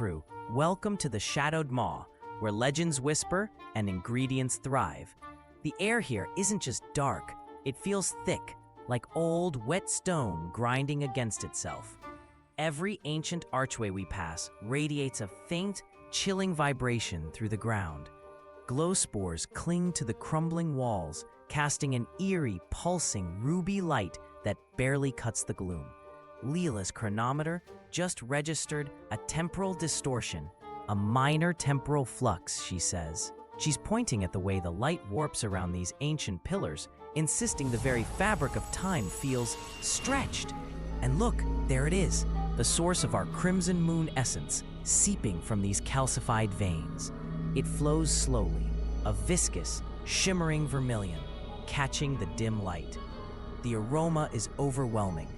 crew, welcome to the Shadowed Maw, where legends whisper and ingredients thrive. The air here isn't just dark, it feels thick, like old, wet stone grinding against itself. Every ancient archway we pass radiates a faint, chilling vibration through the ground. Glow spores cling to the crumbling walls, casting an eerie, pulsing, ruby light that barely cuts the gloom. Leela's chronometer just registered a temporal distortion, a minor temporal flux, she says. She's pointing at the way the light warps around these ancient pillars, insisting the very fabric of time feels stretched. And look, there it is, the source of our crimson moon essence, seeping from these calcified veins. It flows slowly, a viscous, shimmering vermilion, catching the dim light. The aroma is overwhelming.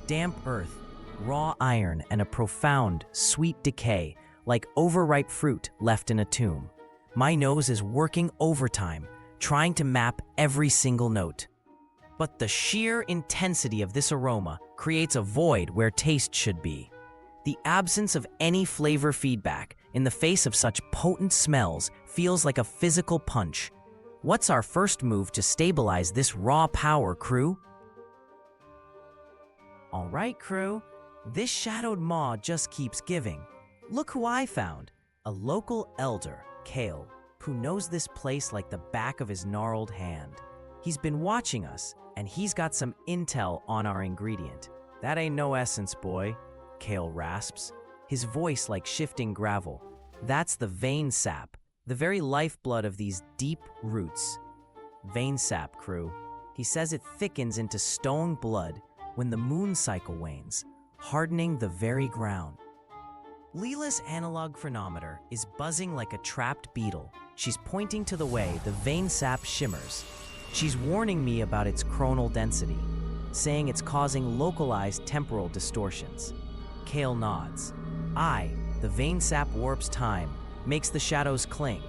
Damp earth, raw iron, and a profound, sweet decay, like overripe fruit left in a tomb. My nose is working overtime, trying to map every single note. But the sheer intensity of this aroma creates a void where taste should be. The absence of any flavor feedback in the face of such potent smells feels like a physical punch. What's our first move to stabilize this raw power, crew? All right, crew. This Shadowed Maw just keeps giving. Look who I found. A local elder, Kale, who knows this place like the back of his gnarled hand. He's been watching us, and he's got some intel on our ingredient. That ain't no essence, boy, Kale rasps, his voice like shifting gravel. That's the vein sap, the very lifeblood of these deep roots. Vein sap, crew. He says it thickens into stone blood when the moon cycle wanes, hardening the very ground. Leela's analog chronometer is buzzing like a trapped beetle. She's pointing to the way the vein sap shimmers. She's warning me about its chronal density, saying it's causing localized temporal distortions. Kale nods. The vein sap warps time, makes the shadows cling.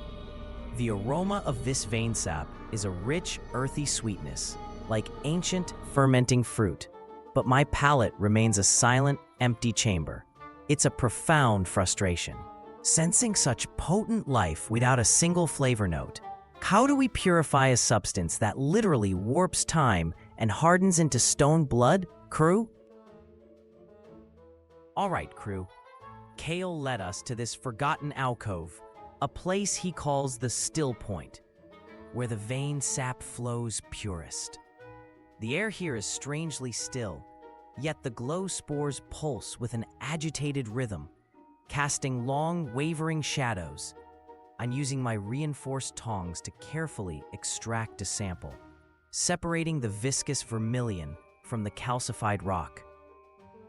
The aroma of this vein sap is a rich, earthy sweetness, like ancient, fermenting fruit. But my palate remains a silent, empty chamber. It's a profound frustration. Sensing such potent life without a single flavor note, how do we purify a substance that literally warps time and hardens into stone blood, crew? All right, crew. Kale led us to this forgotten alcove, a place he calls the still point, where the vein sap flows purest. The air here is strangely still, yet the glow spores pulse with an agitated rhythm, casting long, wavering shadows. I'm using my reinforced tongs to carefully extract a sample, separating the viscous vermilion from the calcified rock.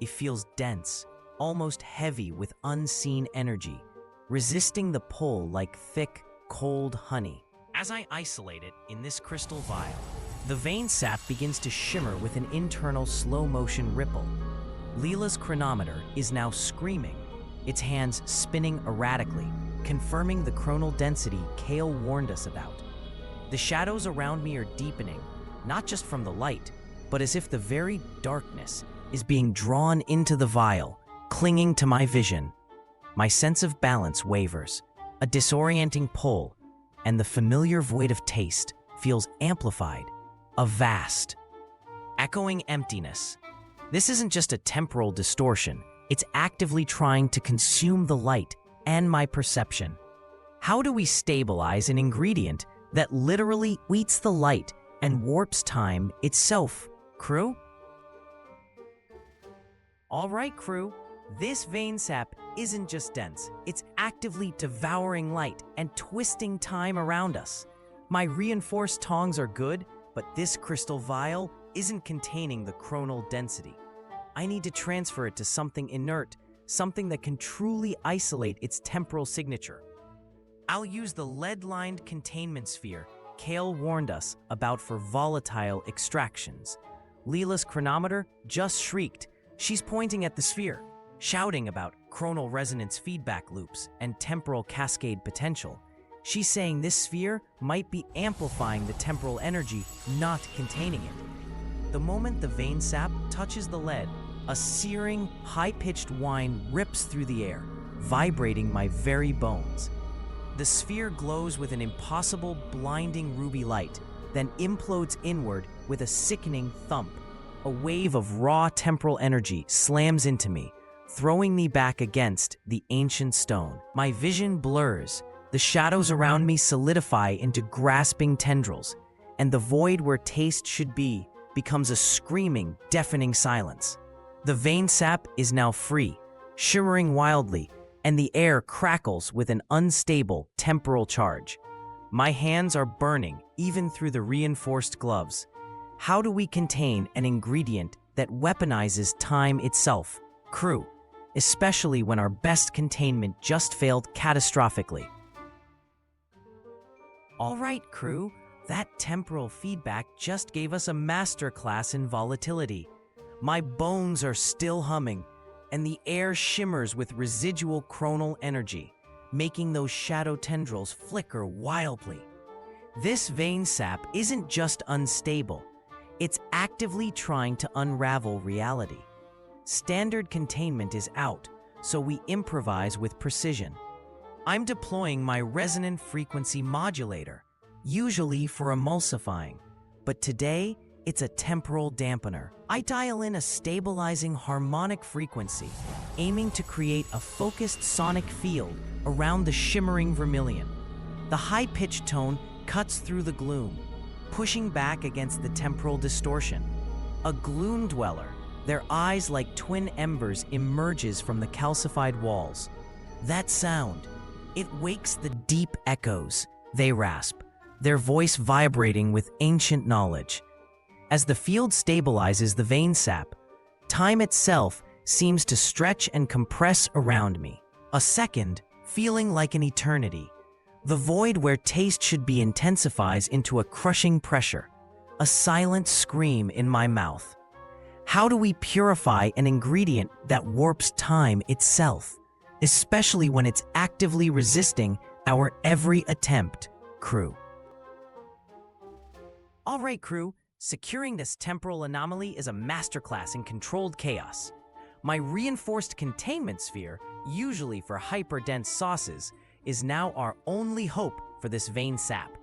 It feels dense, almost heavy with unseen energy, resisting the pull like thick, cold honey. As I isolate it in this crystal vial, the vein sap begins to shimmer with an internal slow-motion ripple. Leela's chronometer is now screaming, its hands spinning erratically, confirming the chronal density Kale warned us about. The shadows around me are deepening, not just from the light, but as if the very darkness is being drawn into the vial, clinging to my vision. My sense of balance wavers, a disorienting pull, and the familiar void of taste feels amplified. A vast, echoing emptiness. This isn't just a temporal distortion, it's actively trying to consume the light and my perception. How do we stabilize an ingredient that literally eats the light and warps time itself, crew? All right, crew, this vein sap isn't just dense, it's actively devouring light and twisting time around us. My reinforced tongs are good, but this crystal vial isn't containing the chronal density. I need to transfer it to something inert, something that can truly isolate its temporal signature. I'll use the lead-lined containment sphere Kale warned us about for volatile extractions. Leela's chronometer just shrieked. She's pointing at the sphere, shouting about chronal resonance feedback loops and temporal cascade potential. She's saying this sphere might be amplifying the temporal energy, not containing it. The moment the vein sap touches the lead, a searing, high-pitched whine rips through the air, vibrating my very bones. The sphere glows with an impossible, blinding ruby light, then implodes inward with a sickening thump. A wave of raw temporal energy slams into me, throwing me back against the ancient stone. My vision blurs, the shadows around me solidify into grasping tendrils, and the void where taste should be becomes a screaming, deafening silence. The vein sap is now free, shimmering wildly, and the air crackles with an unstable temporal charge. My hands are burning, even through the reinforced gloves. How do we contain an ingredient that weaponizes time itself, crew, especially when our best containment just failed catastrophically? All right, crew, that temporal feedback just gave us a masterclass in volatility. My bones are still humming, and the air shimmers with residual chronal energy, making those shadow tendrils flicker wildly. This vein sap isn't just unstable, it's actively trying to unravel reality. Standard containment is out, so we improvise with precision. I'm deploying my resonant frequency modulator, usually for emulsifying, but today it's a temporal dampener. I dial in a stabilizing harmonic frequency, aiming to create a focused sonic field around the shimmering vermilion. The high-pitched tone cuts through the gloom, pushing back against the temporal distortion. A gloom dweller, their eyes like twin embers, emerges from the calcified walls. That sound, it wakes the deep echoes, they rasp, their voice vibrating with ancient knowledge. As the field stabilizes the vein sap, time itself seems to stretch and compress around me. A second, feeling like an eternity. The void where taste should be intensifies into a crushing pressure, a silent scream in my mouth. How do we purify an ingredient that warps time itself, especially when it's actively resisting our every attempt, crew? All right, crew. Securing this temporal anomaly is a masterclass in controlled chaos. My reinforced containment sphere, usually for hyper-dense sauces, is now our only hope for this vein sap.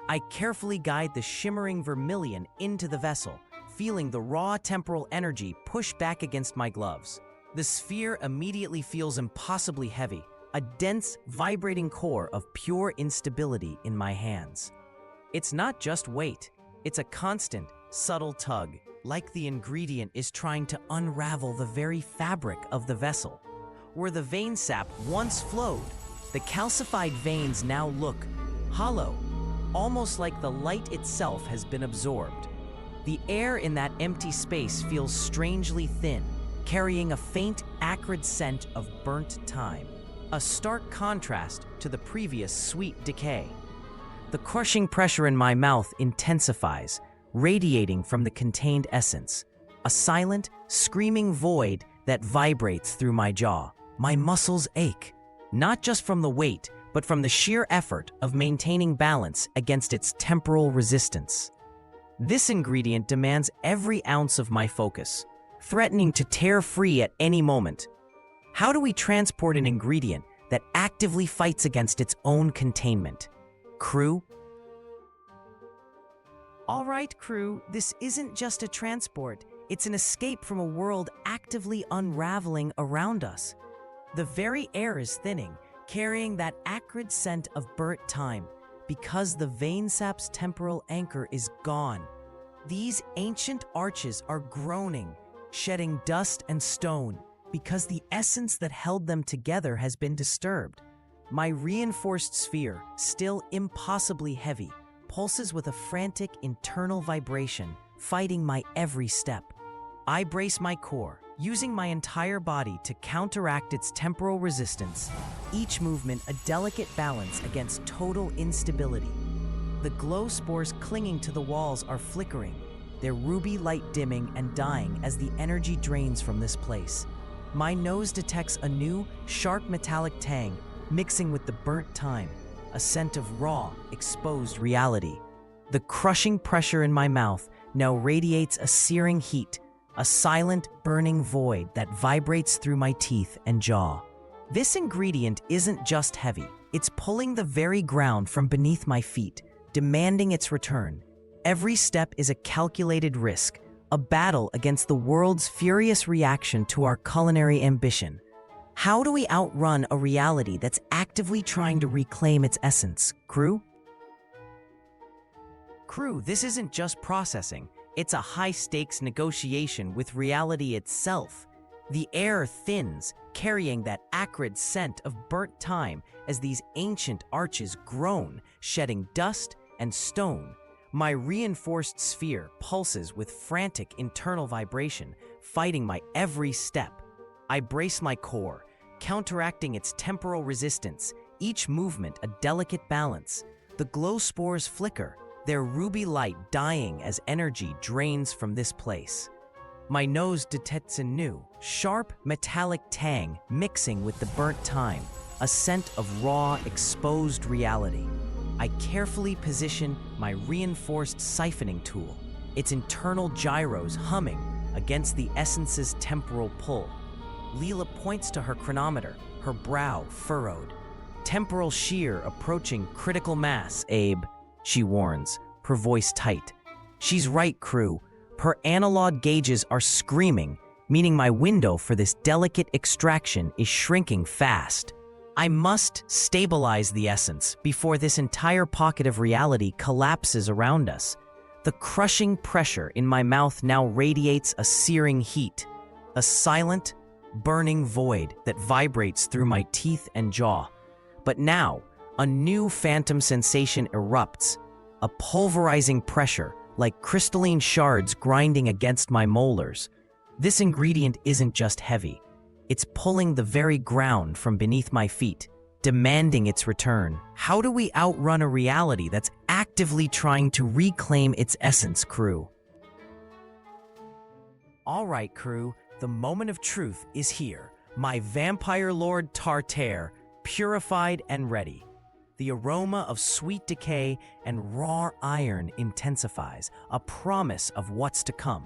I carefully guide the shimmering vermilion into the vessel, feeling the raw temporal energy push back against my gloves. The sphere immediately feels impossibly heavy, a dense, vibrating core of pure instability in my hands. It's not just weight. It's a constant, subtle tug, like the ingredient is trying to unravel the very fabric of the vessel. Where the vein sap once flowed, the calcified veins now look hollow, almost like the light itself has been absorbed. The air in that empty space feels strangely thin, carrying a faint, acrid scent of burnt time, a stark contrast to the previous sweet decay. The crushing pressure in my mouth intensifies, radiating from the contained essence, a silent, screaming void that vibrates through my jaw. My muscles ache, not just from the weight, but from the sheer effort of maintaining balance against its temporal resistance. This ingredient demands every ounce of my focus, threatening to tear free at any moment. How do we transport an ingredient that actively fights against its own containment? Crew? All right, crew, this isn't just a transport. It's an escape from a world actively unraveling around us. The very air is thinning, carrying that acrid scent of burnt time, because the vein sap's temporal anchor is gone. These ancient arches are groaning, shedding dust and stone, because the essence that held them together has been disturbed. My reinforced sphere, still impossibly heavy, pulses with a frantic internal vibration, fighting my every step. I brace my core, using my entire body to counteract its temporal resistance, each movement a delicate balance against total instability. The glow spores clinging to the walls are flickering, their ruby light dimming and dying as the energy drains from this place. My nose detects a new, sharp metallic tang, mixing with the burnt time, a scent of raw, exposed reality. The crushing pressure in my mouth now radiates a searing heat, a silent, burning void that vibrates through my teeth and jaw. This ingredient isn't just heavy, it's pulling the very ground from beneath my feet, demanding its return. Every step is a calculated risk, a battle against the world's furious reaction to our culinary ambition. How do we outrun a reality that's actively trying to reclaim its essence, crew? Crew, this isn't just processing, it's a high-stakes negotiation with reality itself. The air thins, carrying that acrid scent of burnt thyme as these ancient arches groan, shedding dust and stone. My reinforced sphere pulses with frantic internal vibration, fighting my every step. I brace my core, counteracting its temporal resistance, each movement a delicate balance. The glow spores flicker, their ruby light dying as energy drains from this place. My nose detects a new, sharp, metallic tang mixing with the burnt thyme, a scent of raw, exposed reality. I carefully position my reinforced siphoning tool, its internal gyros humming against the essence's temporal pull. Leela points to her chronometer, her brow furrowed. Temporal shear approaching critical mass, Abe, she warns, her voice tight. She's right, crew. Her analog gauges are screaming, meaning my window for this delicate extraction is shrinking fast. I must stabilize the essence before this entire pocket of reality collapses around us. The crushing pressure in my mouth now radiates a searing heat, a silent, burning void that vibrates through my teeth and jaw. But now, a new phantom sensation erupts, a pulverizing pressure like crystalline shards grinding against my molars. This ingredient isn't just heavy. It's pulling the very ground from beneath my feet, demanding its return. How do we outrun a reality that's actively trying to reclaim its essence, crew? All right, crew, the moment of truth is here. My vampire lord Tartare, purified and ready. The aroma of sweet decay and raw iron intensifies, a promise of what's to come.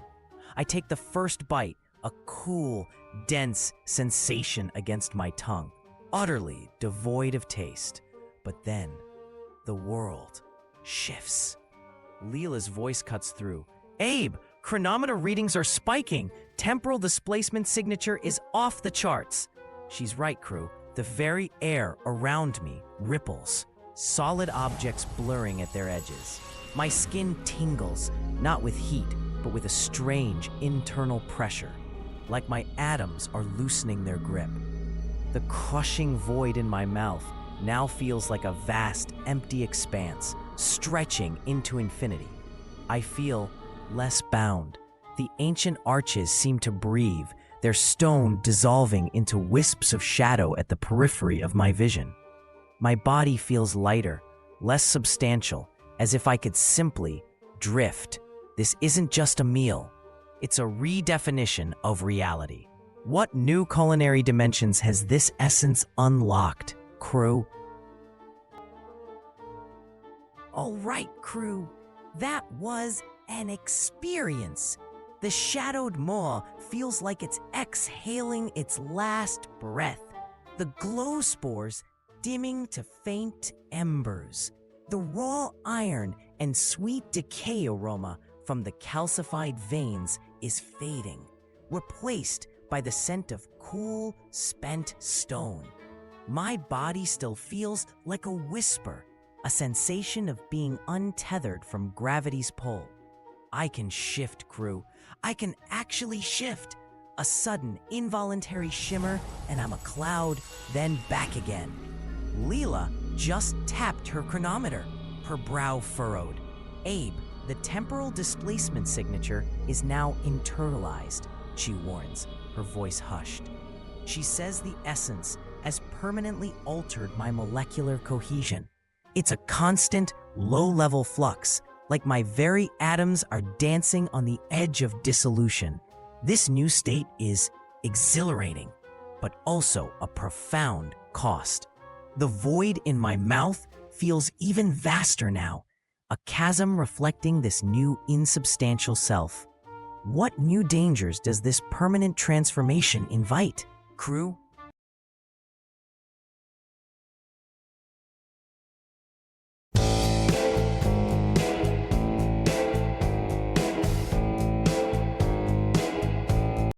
I take the first bite, a cool, dense sensation against my tongue, utterly devoid of taste. But then, the world shifts. Leela's voice cuts through. Abe, chronometer readings are spiking. Temporal displacement signature is off the charts. She's right, crew. The very air around me ripples, solid objects blurring at their edges. My skin tingles, not with heat, but with a strange internal pressure, like my atoms are loosening their grip. The crushing void in my mouth now feels like a vast, empty expanse, stretching into infinity. I feel less bound. The ancient arches seem to breathe, their stone dissolving into wisps of shadow at the periphery of my vision. My body feels lighter, less substantial, as if I could simply drift. This isn't just a meal. It's a redefinition of reality. What new culinary dimensions has this essence unlocked, crew? All right, crew. That was an experience. The Shadowed Maw feels like it's exhaling its last breath. The glow spores dimming to faint embers. The raw iron and sweet decay aroma from the calcified veins is fading, replaced by the scent of cool, spent stone. My body still feels like a whisper, a sensation of being untethered from gravity's pull. I can shift, crew. I can actually shift. A sudden, involuntary shimmer, and I'm a cloud, then back again. Leela just tapped her chronometer, her brow furrowed. Abe, the temporal displacement signature is now internalized, she warns, her voice hushed. She says the essence has permanently altered my molecular cohesion. It's a constant, low-level flux, like my very atoms are dancing on the edge of dissolution. This new state is exhilarating, but also a profound cost. The void in my mouth feels even vaster now, a chasm reflecting this new insubstantial self. What new dangers does this permanent transformation invite, crew?